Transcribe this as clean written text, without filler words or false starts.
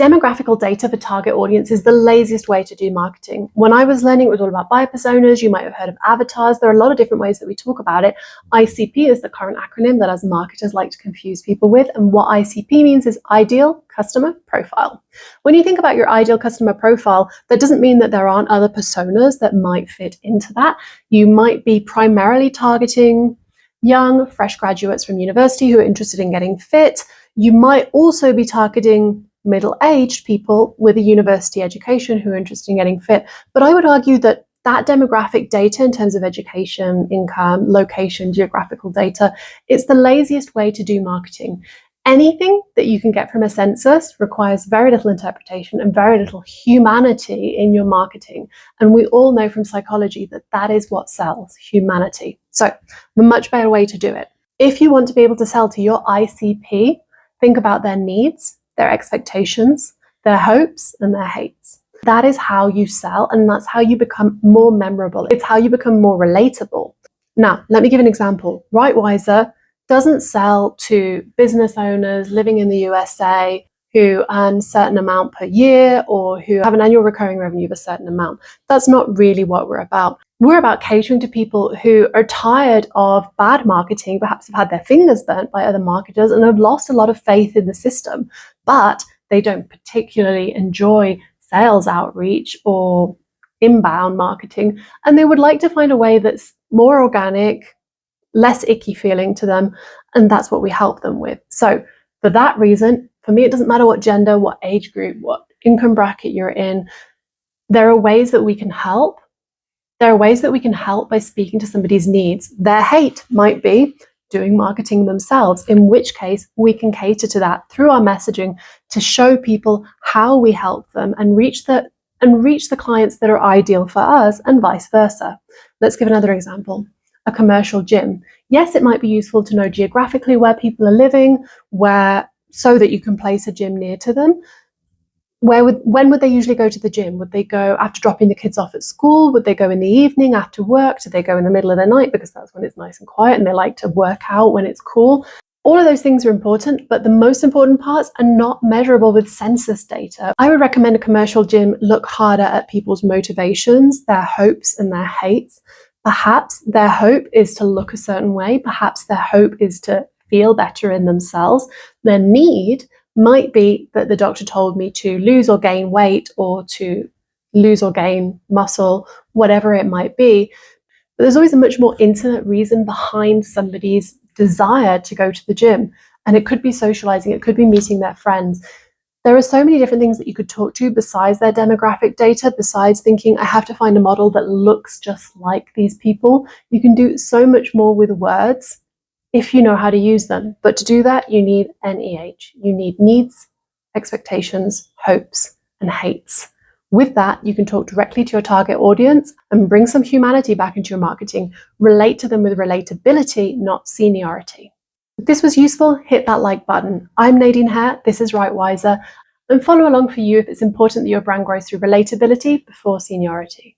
Demographical data for target audience is the laziest way to do marketing. When I was learning, it was all about buyer personas. You might have heard of avatars. There are a lot of different ways that we talk about it. ICP is the current acronym that as marketers like to confuse people with. And what ICP means is ideal customer profile. When you think about your ideal customer profile, that doesn't mean that there aren't other personas that might fit into that. You might be primarily targeting young, fresh graduates from university who are interested in getting fit. You might also be targeting middle-aged people with a university education who are interested in getting fit. But I would argue that that demographic data in terms of education, income, location, geographical data, it's the laziest way to do marketing. Anything that you can get from a census requires very little interpretation and very little humanity in your marketing. And we all know from psychology that that is what sells, humanity. So the much better way to do it. If you want to be able to sell to your ICP, think about their needs, their expectations, their hopes, and their hates. That is how you sell, and that's how you become more memorable. It's how you become more relatable. Now, let me give an example. Rightwiser doesn't sell to business owners living in the USA who earn a certain amount per year or who have an annual recurring revenue of a certain amount. That's not really what we're about. We're about catering to people who are tired of bad marketing, perhaps have had their fingers burnt by other marketers and have lost a lot of faith in the system, but they don't particularly enjoy sales outreach or inbound marketing, and they would like to find a way that's more organic, less icky feeling to them, and that's what we help them with. So for that reason, for me, it doesn't matter what gender, what age group, what income bracket you're in, there are ways that we can help. There are ways that we can help by speaking to somebody's needs. Their hate might be doing marketing themselves, in which case we can cater to that through our messaging to show people how we help them and reach the clients that are ideal for us and vice versa. Let's give another example. A commercial gym. Yes, it might be useful to know geographically where people are living, so that you can place a gym near to them. When would they usually go to the gym? Would they go after dropping the kids off at school? Would they go in the evening after work? Do they go in the middle of the night because that's when it's nice and quiet and they like to work out when it's cool? All of those things are important, but the most important parts are not measurable with census data. I would recommend a commercial gym look harder at people's motivations, their hopes and their hates. Perhaps their hope is to look a certain way. Perhaps their hope is to feel better in themselves. Their need might be that the doctor told me to lose or gain weight or to lose or gain muscle, whatever it might be. But there's always a much more intimate reason behind somebody's desire to go to the gym. And it could be socializing, it could be meeting their friends. There are so many different things that you could talk to besides their demographic data, besides thinking, I have to find a model that looks just like these people. You can do so much more with words if you know how to use them. But to do that, you need NEH. You need needs, expectations, hopes, and hates. With that, you can talk directly to your target audience and bring some humanity back into your marketing. Relate to them with relatability, not seniority. If this was useful, hit that like button. I'm Nadine Hare, this is Rightwiser, and follow along for you if it's important that your brand grows through relatability before seniority.